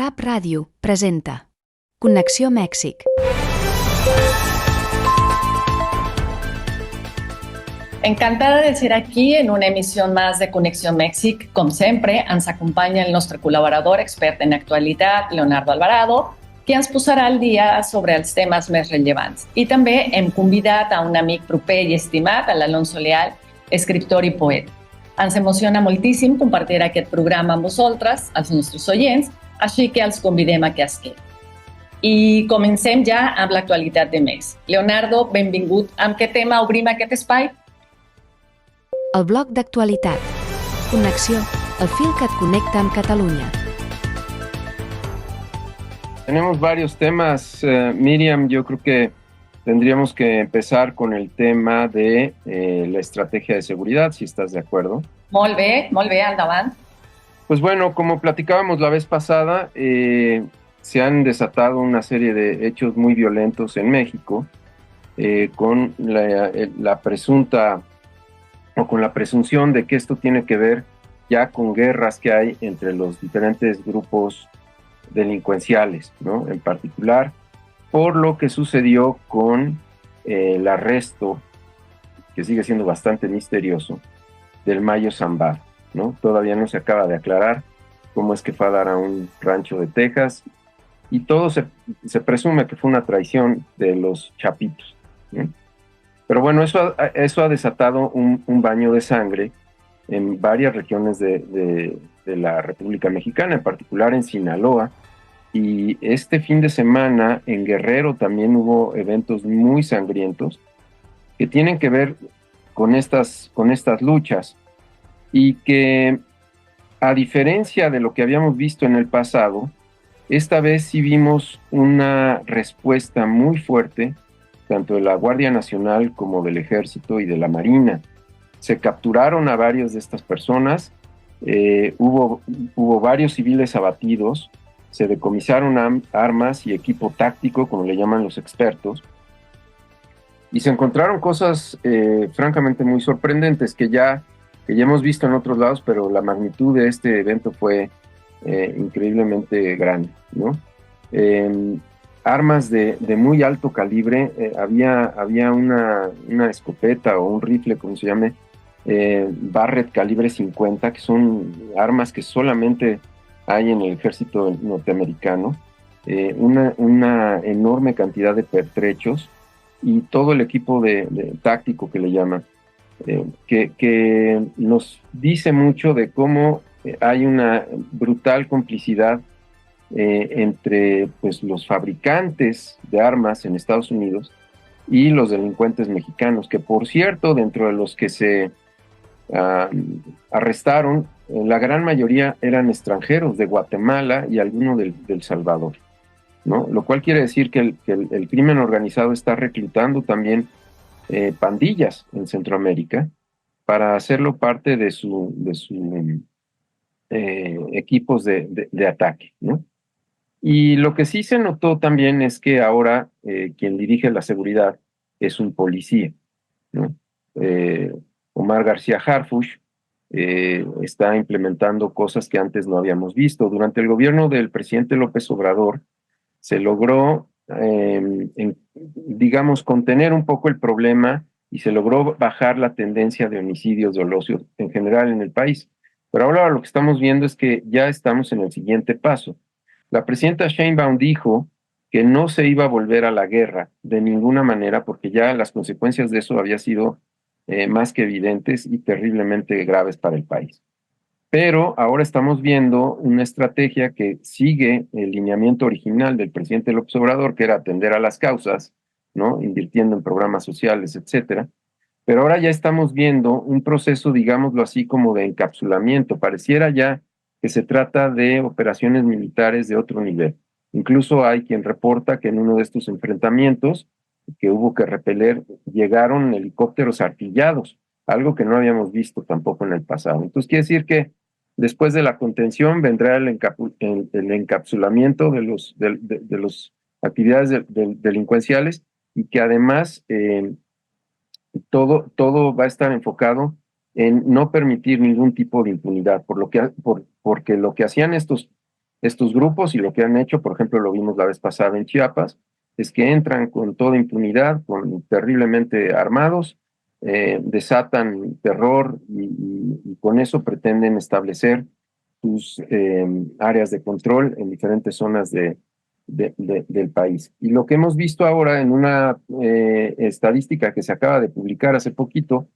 Rap Ràdio presenta Connexió Mèxic. Encantada de ser aquí en una emisión más de Connexió Mèxic. Com sempre, ens acompanya el nostre col·laborador expert en actualitat, Leonardo Alvarado, que ens posarà al dia sobre els temes més rellevants. I també hem convidat a un amic proper i estimat, l'Alonso Leal, escriptor i poeta. Ens emociona moltíssim compartir aquest programa amb vosaltres, els nostres oients, així que els convidem a que es quedin. I comencem ja amb l'actualitat de Mèxic. Leonardo, benvingut. Amb què tema obrim aquest espai? El bloc d'actualitat. Connexió, el fil que et connecta amb Catalunya. Tenemos varios temas, Miriam. Yo creo que tendríamos que empezar con el tema de la estrategia de seguridad, si estás de acuerdo. Molt bé, endavant. Pues bueno, como platicábamos la vez pasada, se han desatado una serie de hechos muy violentos en México, con la presunta o con la presunción de que esto tiene que ver ya con guerras que hay entre los diferentes grupos delincuenciales, ¿no? En particular, por lo que sucedió con el arresto, que sigue siendo bastante misterioso, del Mayo Zambada, ¿no? Todavía no se acaba de aclarar cómo es que fue a dar a un rancho de Texas, y todo se presume que fue una traición de los chapitos, ¿no? Pero bueno, eso ha desatado un baño de sangre en varias regiones de la República Mexicana, en particular en Sinaloa, y este fin de semana en Guerrero también hubo eventos muy sangrientos que tienen que ver con estas luchas, y que, a diferencia de lo que habíamos visto en el pasado, esta vez sí vimos una respuesta muy fuerte, tanto de la Guardia Nacional como del Ejército y de la Marina. Se capturaron a varias de estas personas, hubo varios civiles abatidos, se decomisaron armas y equipo táctico, como le llaman los expertos, y se encontraron cosas francamente muy sorprendentes que ya hemos visto en otros lados, pero la magnitud de este evento fue increíblemente grande, ¿no? Armas de muy alto calibre, había una escopeta o un rifle, como se llame, Barrett calibre 50, que son armas que solamente hay en el ejército norteamericano, una enorme cantidad de pertrechos y todo el equipo de táctico que le llaman, que nos dice mucho de cómo hay una brutal complicidad entre pues, los fabricantes de armas en Estados Unidos y los delincuentes mexicanos, que por cierto, dentro de los que se arrestaron, la gran mayoría eran extranjeros de Guatemala y algunos del Salvador, ¿no? Lo cual quiere decir que el crimen organizado está reclutando también pandillas en Centroamérica para hacerlo parte de su equipos de ataque, ¿no? Y lo que sí se notó también es que ahora quien dirige la seguridad es un policía, ¿no? Omar García Harfuch está implementando cosas que antes no habíamos visto. Durante el gobierno del presidente López Obrador se logró, digamos, contener un poco el problema y se logró bajar la tendencia de homicidios dolosos en general en el país. Pero ahora lo que estamos viendo es que ya estamos en el siguiente paso. La presidenta Sheinbaum dijo que no se iba a volver a la guerra de ninguna manera, porque ya las consecuencias de eso habían sido más que evidentes y terriblemente graves para el país. Pero ahora estamos viendo una estrategia que sigue el lineamiento original del presidente López Obrador, que era atender a las causas, ¿no? Invirtiendo en programas sociales, etcétera. Pero ahora ya estamos viendo un proceso, digámoslo así, como de encapsulamiento. Pareciera ya que se trata de operaciones militares de otro nivel. Incluso hay quien reporta que en uno de estos enfrentamientos que hubo que repeler, llegaron helicópteros artillados, algo que no habíamos visto tampoco en el pasado. Entonces quiere decir que después de la contención vendrá el encapsulamiento de los actividades delincuenciales, y que además todo va a estar enfocado en no permitir ningún tipo de impunidad, porque lo que hacían estos estos grupos, y lo que han hecho, por ejemplo, lo vimos la vez pasada en Chiapas, es que entran con toda impunidad, terriblemente armados, desatan terror y con eso pretenden establecer sus áreas de control en diferentes zonas del país. Y lo que hemos visto ahora en una estadística que se acaba de publicar hace poquito,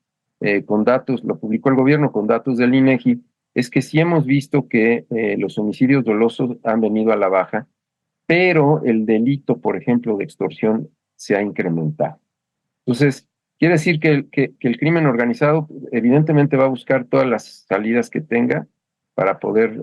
con datos, lo publicó el gobierno con datos del INEGI, es que sí hemos visto que los homicidios dolosos han venido a la baja, pero el delito, por ejemplo, de extorsión se ha incrementado. Entonces, quiere decir que el crimen organizado evidentemente va a buscar todas las salidas que tenga para poder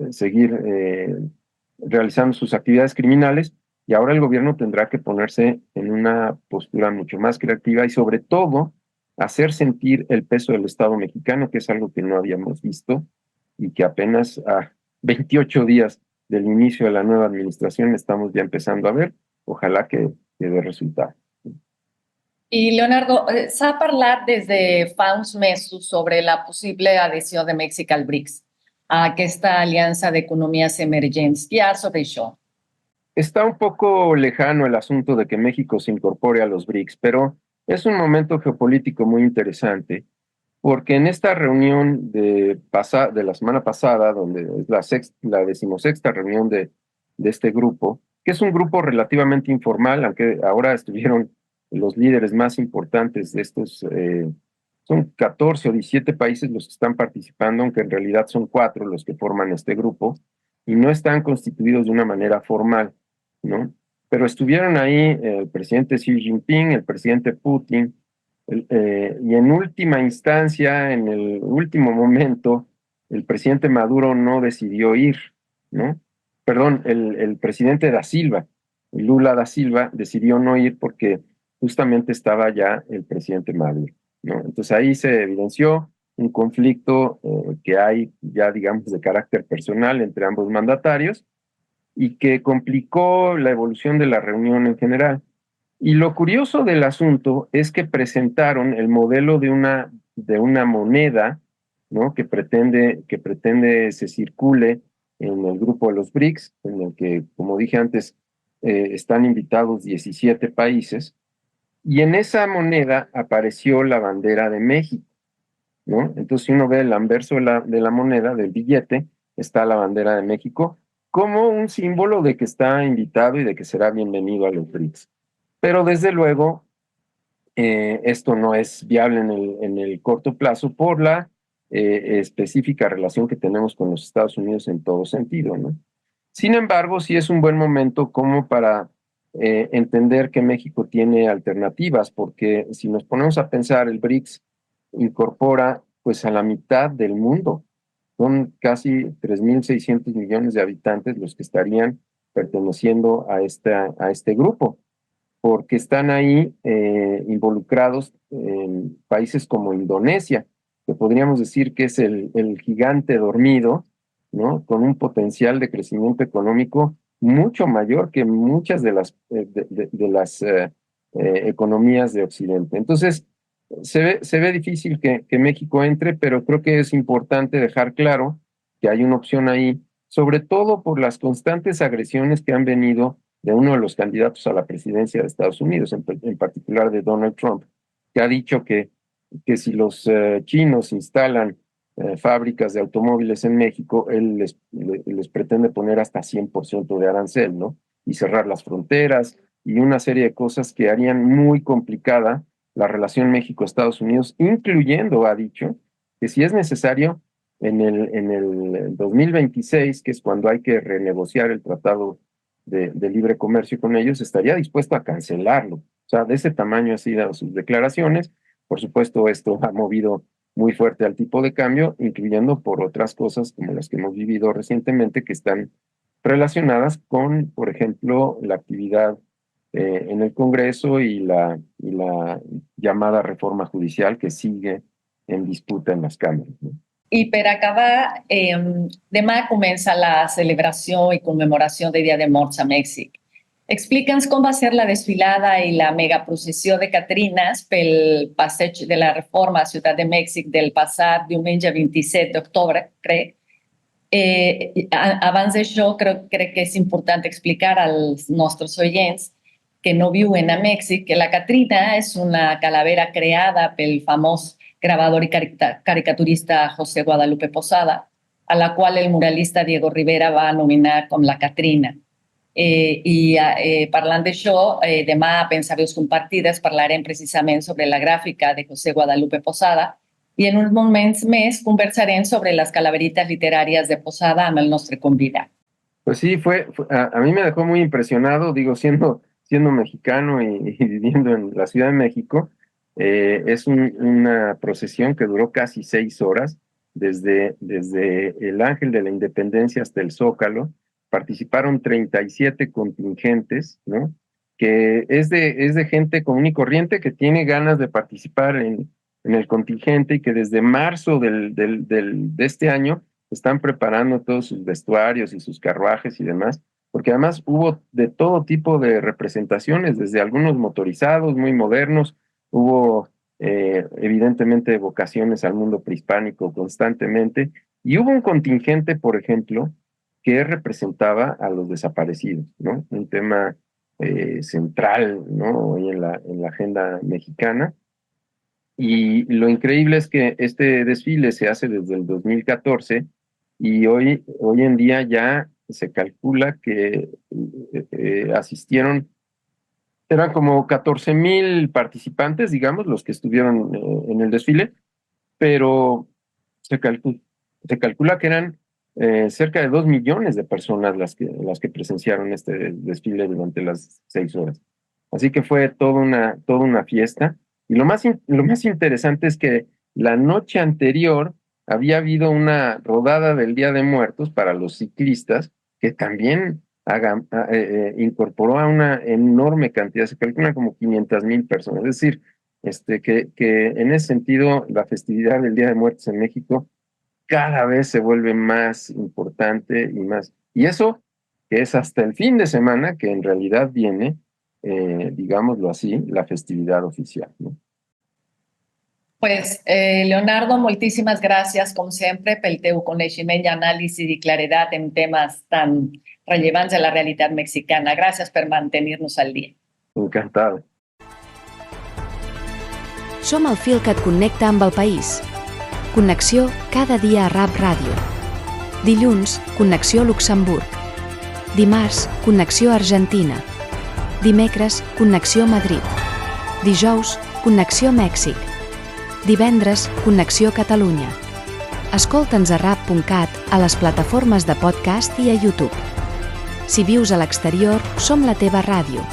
seguir realizando sus actividades criminales, y ahora el gobierno tendrá que ponerse en una postura mucho más creativa y sobre todo hacer sentir el peso del Estado mexicano, que es algo que no habíamos visto y que apenas a 28 días del inicio de la nueva administración estamos ya empezando a ver. Ojalá que dé resultado. I, Leonardo, s'ha parlat des de fa uns mesos sobre la possible adhesió de Mèxic al BRICS, a aquesta aliança d'economies emergents. Què hi ha sobre això? Está un poco lejano el asunto de que México se incorpore a los BRICS, pero es un momento geopolítico muy interesante, porque en esta reunión de la semana pasada, donde es la 16ª reunión de este grupo, que es un grupo relativamente informal, aunque ahora estuvieron los líderes más importantes de estos, son 14 o 17 países los que están participando, aunque en realidad son 4 los que forman este grupo, y no están constituidos de una manera formal, ¿no? Pero estuvieron ahí el presidente Xi Jinping, el presidente Putin, y en última instancia, en el último momento, el presidente Maduro no decidió ir, ¿no? Perdón, el presidente da Silva, Lula da Silva, decidió no ir porque justamente estaba ya el presidente Maduro, ¿no? Entonces ahí se evidenció un conflicto que hay ya, digamos, de carácter personal entre ambos mandatarios y que complicó la evolución de la reunión en general. Y lo curioso del asunto es que presentaron el modelo de una moneda, ¿no? que pretende se circule en el grupo de los BRICS, en el que, como dije antes, están invitados 17 países, y en esa moneda apareció la bandera de México, ¿no? Entonces, si uno ve el anverso de la moneda, del billete, está la bandera de México como un símbolo de que está invitado y de que será bienvenido a los BRICS. Pero desde luego, esto no es viable en el corto plazo por la específica relación que tenemos con los Estados Unidos en todo sentido, ¿no? Sin embargo, sí es un buen momento como para entender que México tiene alternativas, porque si nos ponemos a pensar, el BRICS incorpora pues a la mitad del mundo. Son casi 3.600 millones de habitantes los que estarían perteneciendo a este grupo, porque están ahí involucrados en países como Indonesia, que podríamos decir que es el gigante dormido, ¿no? Con un potencial de crecimiento económico mucho mayor que muchas de las economías de Occidente. Entonces, se ve difícil que México entre, pero creo que es importante dejar claro que hay una opción ahí, sobre todo por las constantes agresiones que han venido de uno de los candidatos a la presidencia de Estados Unidos, en particular de Donald Trump, que ha dicho que si los chinos instalan fábricas de automóviles en México, él les pretende poner hasta 100% de arancel, ¿no? Y cerrar las fronteras y una serie de cosas que harían muy complicada la relación México-Estados Unidos, incluyendo, ha dicho, que si es necesario, en el 2026, que es cuando hay que renegociar el tratado de libre comercio con ellos, estaría dispuesto a cancelarlo. O sea, de ese tamaño han sido sus declaraciones. Por supuesto, esto ha movido muy fuerte al tipo de cambio, incluyendo por otras cosas como las que hemos vivido recientemente, que están relacionadas con, por ejemplo, la actividad en el Congreso y la llamada reforma judicial que sigue en disputa en las cámaras, ¿no? I per acabar, demà comença la celebració i commemoració del Dia de Morts a Mèxic. Explica'ns com va ser la desfilada i la megaprocessió de Catrines pel passeig de la Reforma a Ciutat de Mèxic del passat diumenge 27 d'octubre, crec, Abans d'això, crec que és important explicar als nostres oients que no viuen a Mèxic que la Catrina és una calavera creada pel famós gravador i caricaturista José Guadalupe Posada, a la qual el muralista Diego Rivera va nominar com la Catrina. Parlant d'això, demà a Pensaveus Compartides parlarem precisament sobre la gràfica de José Guadalupe Posada i en uns moments més conversarem sobre las calaveritas literarias de Posada amb el nostre convidat. Pues sí, a mí me dejó muy impresionado, digo, siendo mexicano y viviendo en la Ciudad de México. Es una procesión que duró casi 6 horas, desde el Ángel de la Independencia hasta el Zócalo. Participaron 37 contingentes, ¿no? Que es de gente común y corriente que tiene ganas de participar en el contingente y que desde marzo de este año están preparando todos sus vestuarios y sus carruajes y demás, porque además hubo de todo tipo de representaciones, desde algunos motorizados muy modernos, hubo evidentemente vocaciones al mundo prehispánico constantemente, y hubo un contingente, por ejemplo, que representaba a los desaparecidos, ¿no? Un tema central, ¿no? Hoy en la agenda mexicana. Y lo increíble es que este desfile se hace desde el 2014 y hoy en día ya se calcula que asistieron, eran como 14,000 participantes, digamos, los que estuvieron en el desfile, pero se calcula que eran cerca de 2 millones de personas las que presenciaron este desfile durante las 6 horas. Así que fue toda una fiesta. Y lo más interesante es que la noche anterior había habido una rodada del Día de Muertos para los ciclistas que también incorporó a una enorme cantidad, se calcula como 500,000 personas. Es decir, que en ese sentido la festividad del Día de Muertos en México cada vez se vuelve más importante y más. Y eso que es hasta el fin de semana que en realidad viene, digámoslo así, la festividad oficial, ¿no? Pues, Leonardo, moltíssimes gràcies, com sempre, pel teu coneixement i anàlisi i claredat en temes tan rellevants de la realitat mexicana. Gràcies per mantenir-nos al dia. Encantado. Som el fil que et connecta amb el país. Connexió cada dia a RAP Ràdio. Dilluns, Connexió Luxemburg. Dimarts, Connexió Argentina. Dimecres, Connexió Madrid. Dijous, Connexió Mèxic. Divendres, Connexió Catalunya. Escolta'ns a rap.cat, a les plataformes de podcast i a YouTube. Si vius a l'exterior, som la teva ràdio.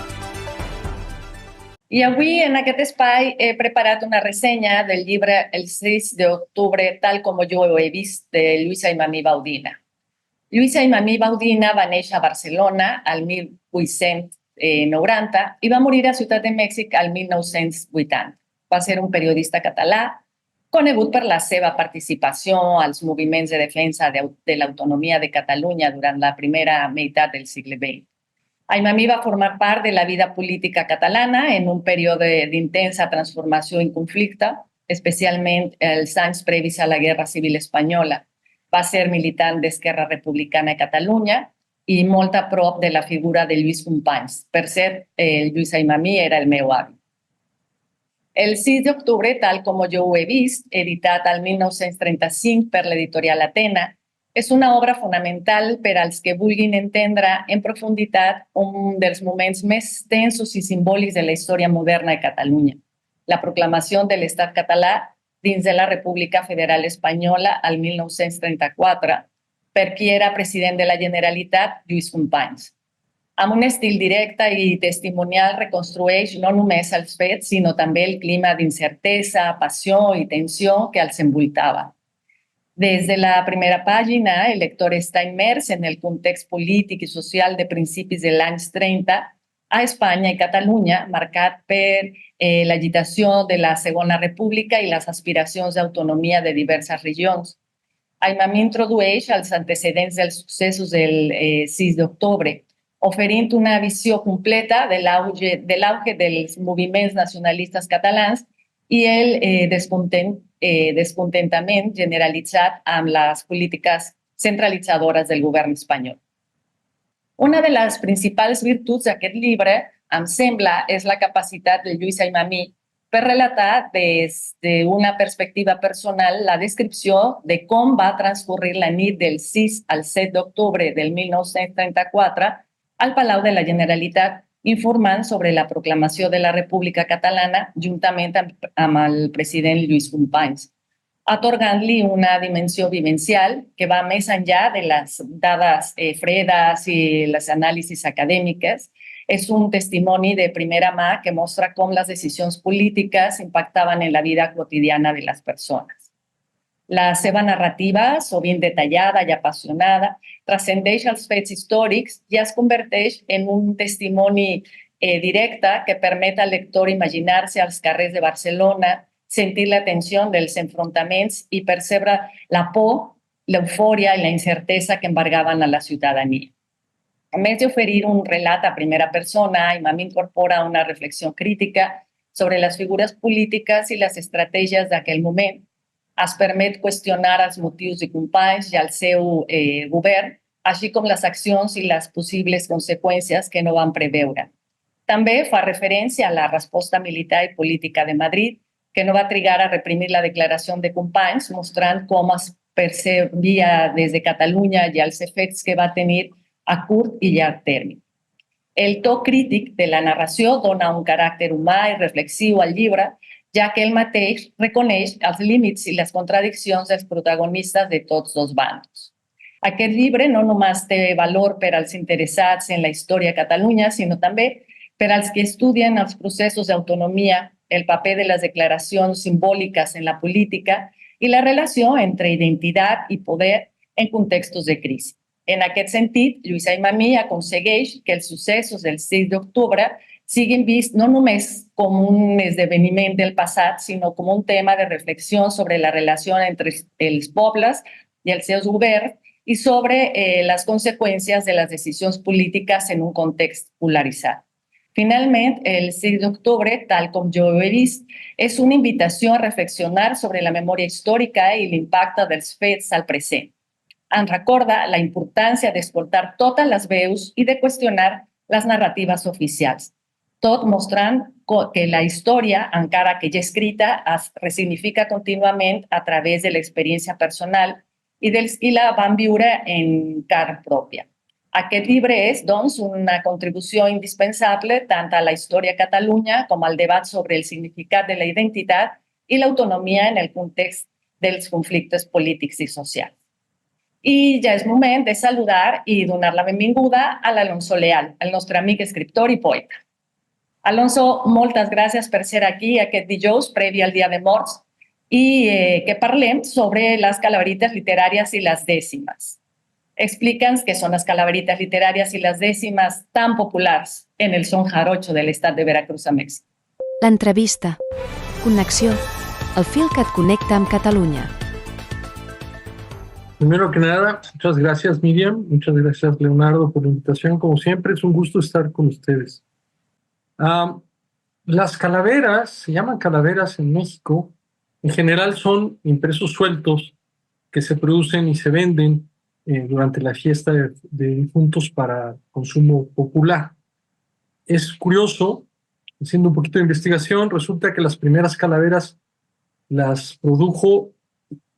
I avui, en aquest espai, he preparat una ressenya del llibre El 6 d'octubre, tal com jo ho he vist, de Lluís Aymamí Baudina. Lluís Aymamí Baudina va néixer a Barcelona al 1890 i va morir a Ciutat de Mèxic al 1980. Va ser un periodista català, conegut per la seva participació als moviments de defensa de l'autonomia de Catalunya durant la primera meitat del segle XX. Aymamí va formar part de la vida política catalana en un període d'intensa transformació i conflicte, especialment els anys previs a la Guerra Civil Espanyola. Va ser militant d'Esquerra Republicana a Catalunya i molt a prop de la figura de Lluís Companys. Per cert, Lluís Aymamí era el meu avi. El 6 d'octubre, tal com jo ho he vist, editat al 1935 per l'editorial Atena, és una obra fonamental per als que vulguin entendre en profunditat un dels moments més tensos i simbòlics de la història moderna de Catalunya, la proclamació de l'Estat català dins de la República Federal Espanyola al 1934, per qui era president de la Generalitat, Lluís Companys. Amb un estil directe i testimonial reconstrueix no només els fets, sinó també el clima d'incertesa, passió i tensió que els envoltava. Des de la primera pàgina, el lector està immers en el context polític i social de principis dels anys 30 a Espanya i Catalunya, marcat per l'agitació de la Segona República i les aspiracions d'autonomia de diverses regions. Aymamí introdueix els antecedents dels successos del 6 d'octubre, oferint una visió completa de l'auge dels moviments nacionalistes catalans i el descontentament generalitzat amb les polítiques centralitzadores del govern espanyol. Una de les principals virtuts d'aquest llibre, em sembla, és la capacitat de Lluís Aymamí per relatar des d'una perspectiva personal la descripció de com va transcorrir la nit del 6 al 7 d'octubre del 1934 al Palau de la Generalitat, informant sobre la proclamació de la República Catalana juntament amb el president Lluís Companys, atorgant-li una dimensió vivencial que va més enllà de les dades fredes i les anàlisis acadèmiques. És un testimoni de primera mà que mostra com les decisions polítiques impactaven en la vida quotidiana de les persones. La seva narrativa, sovint detallada i apassionada, transcendeix els fets històrics i es converteix en un testimoni directe que permet al lector imaginar-se als carrers de Barcelona, sentir la tensió dels enfrontaments i percebre la por, l'eufòria i la incertesa que embargaven a la ciutadania. A més d'oferir un relat a primera persona, Aymamí incorpora una reflexió crítica sobre les figures polítiques i les estratègies d'aquell moment. Es permet qüestionar els motius de Companys i el seu govern, així com les accions i les possibles conseqüències que no van preveure. També fa referència a la resposta militar i política de Madrid, que no va trigar a reprimir la declaració de Companys, mostrant com es percebia des de Catalunya i els efectes que va tenir a curt i llarg termini. El to crític de la narració dona un caràcter humà i reflexiu al llibre, ja que ell mateix reconeix els límits i les contradiccions dels protagonistes de tots dos bandos. Aquest llibre no només té valor per als interessats en la història de Catalunya, sinó també per als que estudien els processos d'autonomia, el paper de les declaracions simbòliques en la política i la relació entre identitat i poder en contextos de crisi. En aquest sentit, Lluís Aymamí aconsegueix que els successos del 6 d'octubre siguin vists no només com un esdeveniment del passat, sinó com un tema de reflexió sobre la relació entre els pobles i els seus governs i sobre les conseqüències de les decisions polítiques en un context polaritzat. Finalment, el 6 d'octubre, tal com jo ho he vist, és una invitació a reflexionar sobre la memòria històrica i l'impacte dels fets al present. Ens recorda la importància d'escoltar totes les veus i de qüestionar les narratives oficials, tot mostrant que la història, encara que ja escrita, es resignifica contínuament a través de l'experiència personal i dels qui la van viure en carn pròpia. Aquest llibre és, doncs, una contribució indispensable tant a la història de Catalunya com al debat sobre el significat de la identitat i l'autonomia en el context dels conflictes polítics i socials. I ja és moment de saludar i donar la benvinguda a l'Alonso Leal, el nostre amic escriptor i poeta. Alonso, moltes gràcies per ser aquí aquest dijous previ al Dia de Morts i que parlem sobre les calaverites literàries i les dècimes. Explica'ns què són les calaverites literàries i les dècimes tan populars en el son jarocho de l'estat de Veracruz a Mèxic. L'entrevista. Connexió. El fil que et connecta amb Catalunya. Primero que nada, muchas gracias Miriam, muchas gracias Leonardo por la invitación. Como siempre, es un gusto estar con ustedes. Las calaveras, se llaman calaveras en México, en general son impresos sueltos que se producen y se venden durante la fiesta de difuntos para consumo popular. Es curioso, haciendo un poquito de investigación, resulta que las primeras calaveras las produjo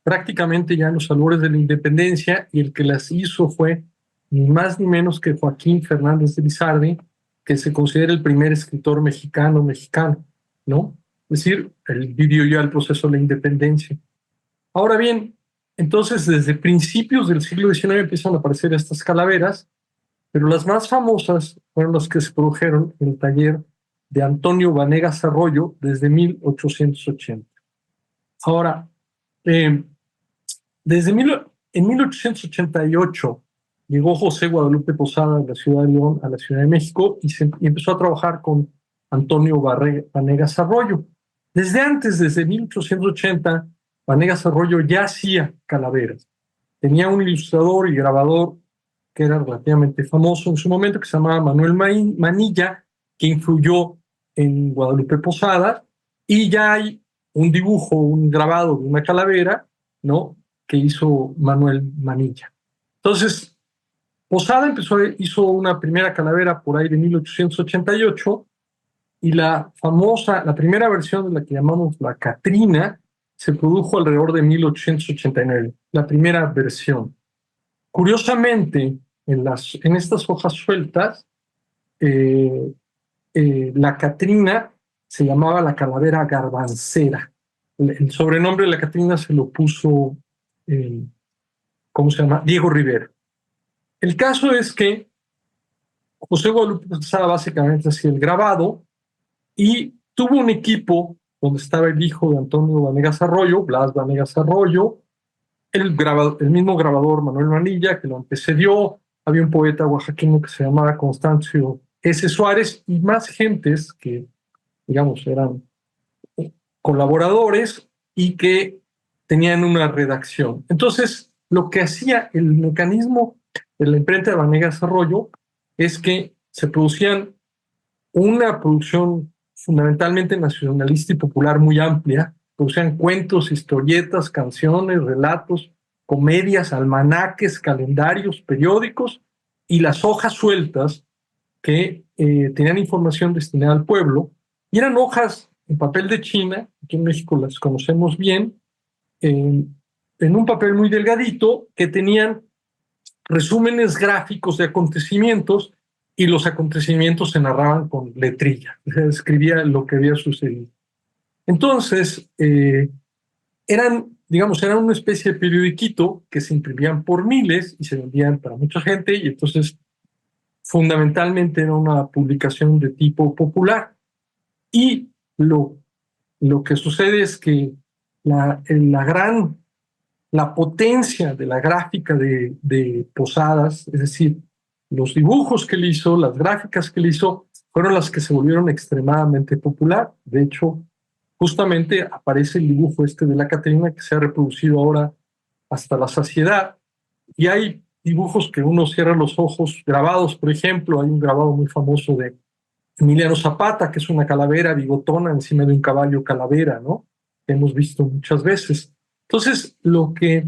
prácticamente ya en los albores de la independencia, y el que las hizo fue ni más ni menos que Joaquín Fernández de Lizardi, que se considera el primer escritor mexicano, ¿no? Es decir, él vivió ya el proceso de la independencia. Ahora bien, entonces desde principios del siglo XIX empiezan a aparecer estas calaveras, pero las más famosas fueron las que se produjeron en el taller de Antonio Vanegas Arroyo desde 1880. Ahora, en 1888 llegó José Guadalupe Posada de la ciudad de León a la Ciudad de México y empezó a trabajar con Antonio Vanegas Arroyo. Desde antes, desde 1880, Vanegas Arroyo ya hacía calaveras. Tenía un ilustrador y grabador que era relativamente famoso en su momento, que se llamaba Manuel Manilla, que influyó en Guadalupe Posada, y ya hay un dibujo, un grabado de una calavera, ¿no?, que hizo Manuel Manilla. Entonces, Posada hizo una primera calavera por ahí de 1888 y la primera versión de la que llamamos la Catrina se produjo alrededor de 1889, la primera versión. Curiosamente, en estas hojas sueltas, la Catrina se llamaba la calavera garbancera. El sobrenombre de la Catrina se lo puso, ¿cómo se llama? Diego Rivera. El caso es que José Guadalupe Posada básicamente hacía el grabado y tuvo un equipo donde estaba el hijo de Antonio Vanegas Arroyo, Blas Vanegas Arroyo, el mismo grabador Manuel Manilla, que lo antecedió. Había un poeta oaxaqueño que se llamaba Constancio S. Suárez y más gentes que, digamos, eran colaboradores y que tenían una redacción. Entonces, lo que hacía el mecanismo de la imprenta de Vanegas Arroyo es que se producían una producción fundamentalmente nacionalista y popular muy amplia. Producían cuentos, historietas, canciones, relatos, comedias, almanaques, calendarios, periódicos y las hojas sueltas que tenían información destinada al pueblo. Y eran hojas en papel de China, aquí en México las conocemos bien, en un papel muy delgadito que tenían resúmenes gráficos de acontecimientos y los acontecimientos se narraban con letrilla, se escribía lo que había sucedido. Entonces, eran una especie de periodiquito que se imprimían por miles y se vendían para mucha gente y entonces fundamentalmente era una publicación de tipo popular. Y lo que sucede es que la potencia de la gráfica de Posadas, es decir, los dibujos que él hizo, las gráficas que él hizo, fueron las que se volvieron extremadamente popular. De hecho, justamente aparece el dibujo de la Catrina que se ha reproducido ahora hasta la saciedad. Y hay dibujos que uno cierra los ojos, grabados, por ejemplo, hay un grabado muy famoso de Emiliano Zapata, que es una calavera bigotona encima de un caballo calavera, ¿no? Que hemos visto muchas veces. Entonces, lo que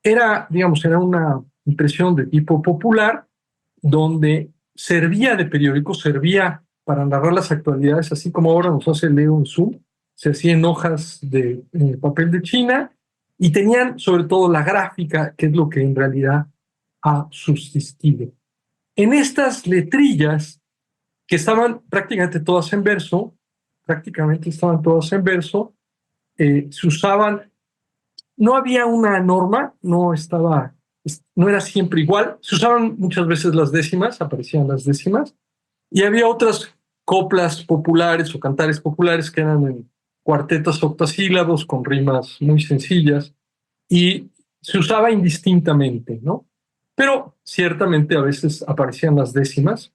era, era una impresión de tipo popular, donde servía de periódico, servía para narrar las actualidades, así como ahora nos hace Leo en Zoom, se hacía en hojas de papel de China, y tenían sobre todo la gráfica, que es lo que en realidad ha subsistido. En estas letrillas, que estaban prácticamente todas en verso, se usaban, no había una norma, no era siempre igual, se usaban muchas veces las décimas, aparecían las décimas, y había otras coplas populares o cantares populares que eran en cuartetas octasílabos con rimas muy sencillas, y se usaba indistintamente, ¿no? Pero ciertamente a veces aparecían las décimas.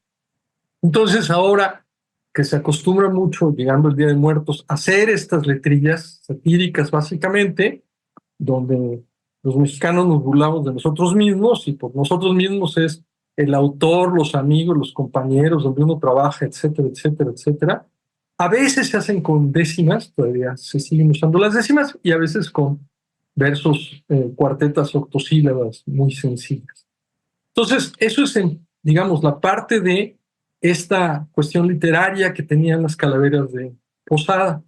Entonces ahora que se acostumbra mucho, llegando el Día de Muertos, a hacer estas letrillas satíricas básicamente, donde los mexicanos nos burlamos de nosotros mismos, y por nosotros mismos es el autor, los amigos, los compañeros, donde uno trabaja, etcétera, etcétera, etcétera. A veces se hacen con décimas, todavía se siguen usando las décimas, y a veces con versos, cuartetas octosílabas muy sencillas. Entonces, eso es, la parte de esta cuestión literaria que tenían las calaveras de Posada.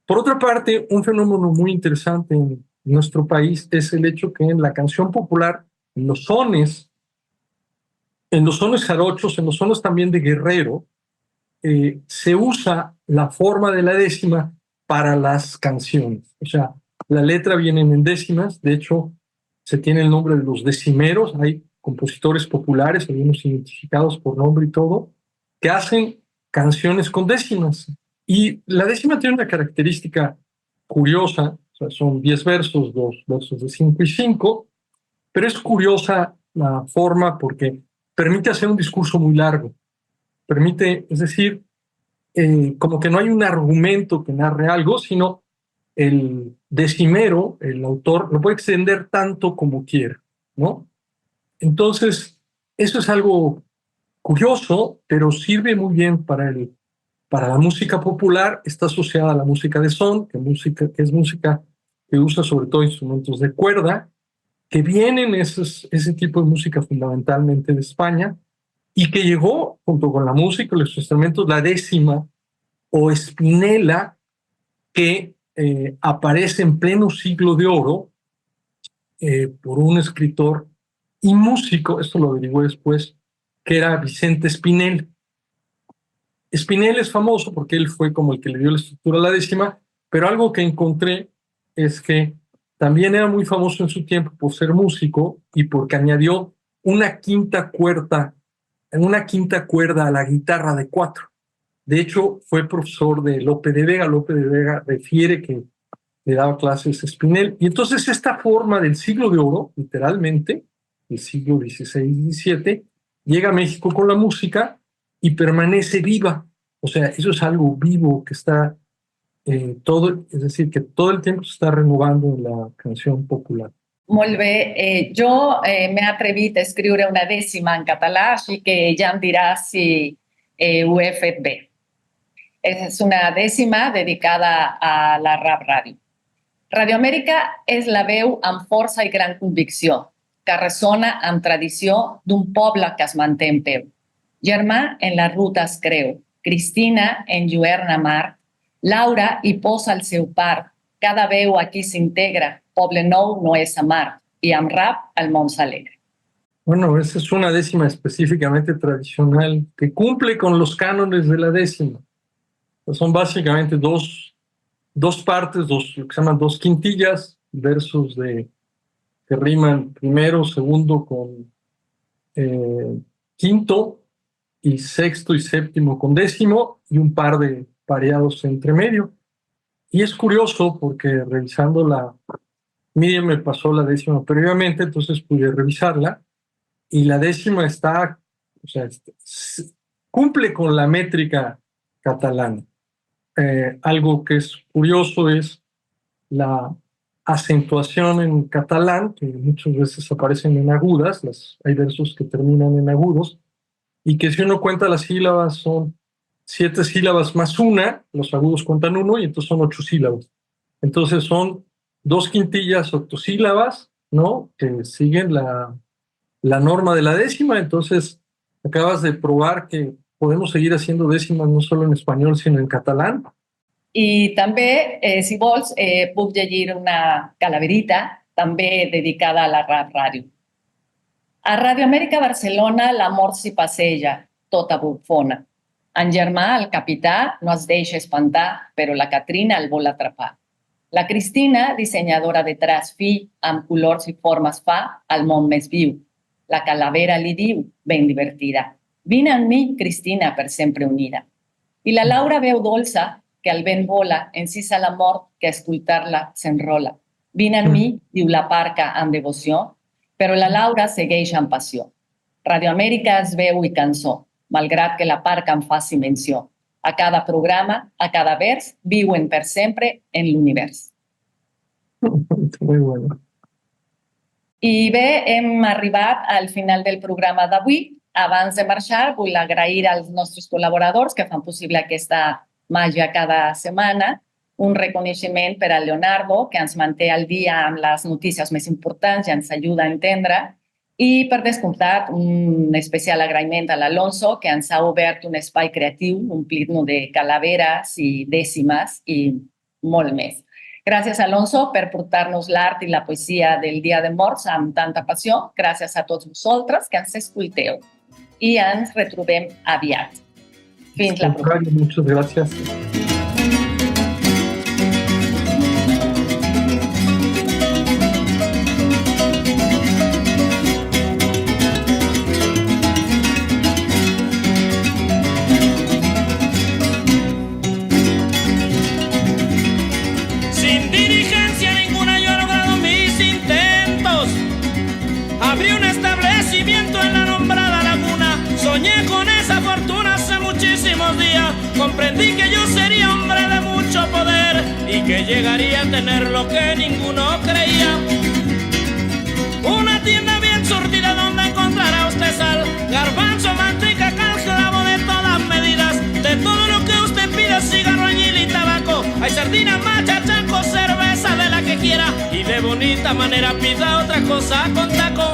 Por otra parte, un fenómeno muy interesante en nuestro país es el hecho que en la canción popular, en los sones jarochos, en los sones también de Guerrero, se usa la forma de la décima para las canciones. O sea, la letra viene en décimas, de hecho, se tiene el nombre de los decimeros, hay compositores populares, algunos identificados por nombre y todo, que hacen canciones con décimas. Y la décima tiene una característica curiosa, o sea, son 10 versos, 2 versos de 5 y 5, pero es curiosa la forma porque permite hacer un discurso muy largo. Es decir, como que no hay un argumento que narre algo, sino el decimero, el autor, lo puede extender tanto como quiera, ¿no? Entonces, eso es algo curioso, pero sirve muy bien para la música popular. Está asociada a la música de son, que es música que usa sobre todo instrumentos de cuerda, que vienen ese tipo de música fundamentalmente de España y que llegó junto con la música y los instrumentos la décima o espinela que aparece en pleno siglo de oro por un escritor y músico, esto lo averigué después, que era Vicente Espinel. Espinel es famoso porque él fue como el que le dio la estructura a la décima, pero algo que encontré es que también era muy famoso en su tiempo por ser músico y porque añadió una quinta cuerda a la guitarra de 4. De hecho, fue profesor de Lope de Vega. Lope de Vega refiere que le daba clases a Espinel. Y entonces esta forma del siglo de oro, literalmente, el siglo XVI y XVII, llega a México con la música y permanece viva. O sea, eso es algo vivo que está todo, es decir, que todo el tiempo se está renovando en la canción popular. Molt bé. Jo m'he atrevit a escriure una dècima en català, així que ja em diràs si ho he fet bé. És una dècima dedicada a la Rap Ràdio. Radio Amèrica és la veu amb força i gran convicció, que ressona amb tradició d'un poble que es manté en peu. Germà en la ruta es creu, Cristina en lluerna mar, Laura hi posa el seu part, cada veu aquí s'integra, poble nou no és amar, i amb rap el món s'alegra. Bueno, esa es una décima específicamente tradicional que cumple con los cánones de la décima. Son básicamente dos partes, lo que se llaman dos quintillas, versos que riman primero, segundo con quinto, y sexto y séptimo con décimo, y un par de pareados entre medio. Y es curioso porque revisando Miriam me pasó la décima previamente, entonces pude revisarla, y la décima cumple con la métrica catalana. Algo que es curioso es la acentuación en catalán, que muchas veces aparecen en agudas, hay versos que terminan en agudos, y que si uno cuenta las sílabas son 7 sílabas más una, los agudos cuentan 1, y entonces son 8 sílabas. Entonces son 2 quintillas octosílabas, ¿no? Que siguen la norma de la décima. Entonces acabas de probar que podemos seguir haciendo décimas no solo en español, sino en catalán. I també, si vols, puc llegir una calaverita, també dedicada a la Rap Ràdio. A Radio Amèrica Barcelona l'amor s'hi passeja, tota bufona. En Germà, el capità, no es deixa espantar, però la Catrina el vol atrapar. La Cristina, dissenyadora de traç fi, amb colors i formes fa el món més viu. La Calavera li diu, ben divertida, vine amb mi, Cristina, per sempre unida. I la Laura veu dolça, que el vent vola, encisa la mort, que a escoltar-la s'enrola. Vine amb mi, diu la Parca amb devoció, però la Laura segueix amb passió. Radio Amèrica és veu i cançó, malgrat que la Parca en faci menció. A cada programa, a cada vers, viuen per sempre en l'univers. Muy bueno. I bé, hem arribat al final del programa d'avui. Abans de marxar, vull agrair als nostres col·laboradors que fan possible aquesta màgia cada setmana. Un reconeixement per a Leonardo, que ens manté al dia amb les notícies més importants i ens ajuda a entendre. I, per descomptat, un especial agraïment a l'Alonso, que ens ha obert un espai creatiu, omplint-lo de calaveres i dècimes i molt més. Gràcies, Alonso, per portar-nos l'art i la poesia del Dia de Morts amb tanta passió. Gràcies a tots vosaltres que ens escolteu. I ens retrobem aviat. Fins la propera. Muchas gracias. Sin dirigencia ninguna yo he logrado mis intentos. Abrí un establecimiento en la nombrada laguna. Soñé con esa fortuna hace muchísimos días. Comprendí que yo sería hombre de mucho poder y que llegaría a tener lo que ninguno creía. Una tienda bien surtida donde encontrará usted sal, garbanzo, manteca, cal, clavo de todas medidas. De todo lo que usted pida, cigarro, añil y tabaco. Hay sardinas, machachaco, cerveza de la que quiera y de bonita esta manera pida otra cosa con taco.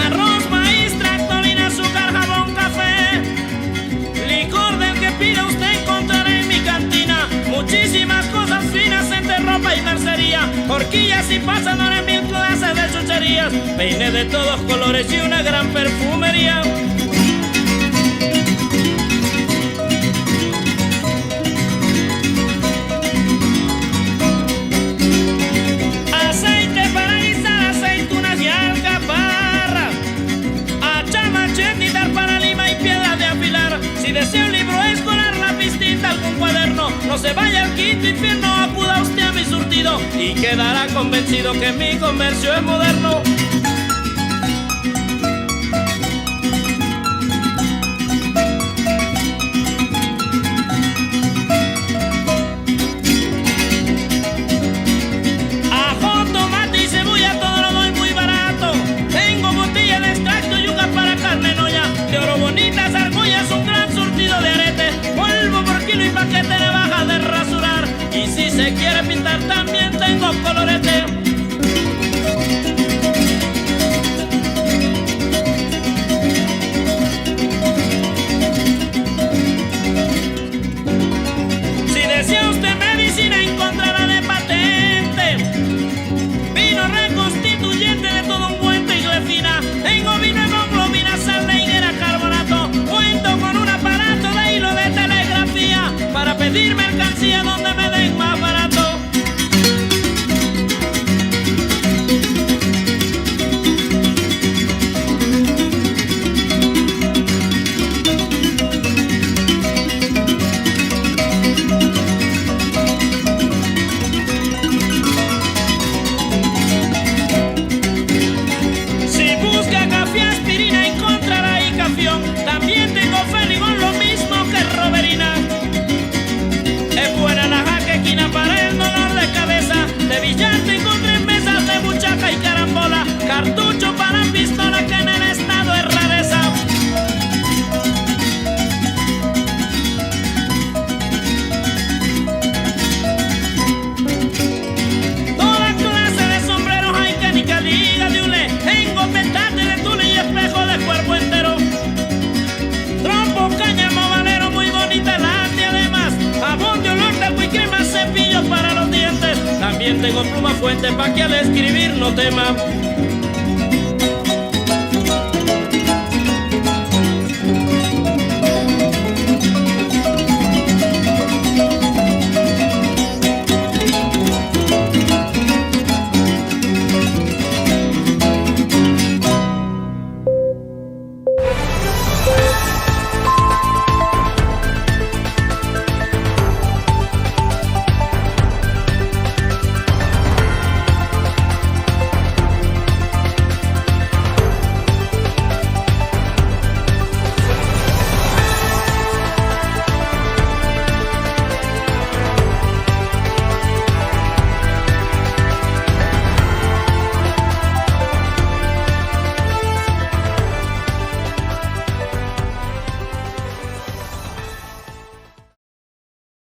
Arroz, maíz, tractolina, azúcar, jabón, café, licor del que pida usted encontrará en mi cantina. Muchísimas cosas finas entre ropa y mercería, horquillas y pasadores, mil clases de chucherías, peines de todos colores y una gran perfumería. Aceite para guisar, aceitunas y alcaparras, hacha, machete y dar para lima y piedras de afilar. Si desea un libro escolar, lápiz, tinta, algún cuaderno, no se vaya al quinto infierno, acuda usted a mi surtido y quedará convencido que mi comercio es moderno. Ajo, tomate y cebolla, todo lo doy muy barato. Tengo botella de extracto, yuca para carne noya, de oro bonitas argollas, un gran surtido de aretes, polvo por kilo y paquete de bajas de rasurar. Y si se quiere pintar también tengo colorete. Si desea usted medicina encontrará de patente, vino reconstituyente de todo un buen fina. Tengo vino hemoglobina, sal de higuera, carbonato. Cuento con un aparato de hilo de telegrafía para pedir mercancía donde me den más barato. Si busca café, aspirina, encontrará ahí cafión. También tengo Feligón, lo mismo que Roberina. Es buena la jaquequina para el dolor de cabeza. De billar tengo 3 mesas de buchaca y carambola. Cartucho para pistola que en el estado es rareza. Toda clase de sombreros hay que ni que diga de hule. Tengo petate de tule y espejo de cuerpo entero. Trompo, cáñamo, valero, muy bonita la además. Jabón de olor de y crema, cepillos para los dientes. También tengo pluma fuente pa' que al escribir no tema.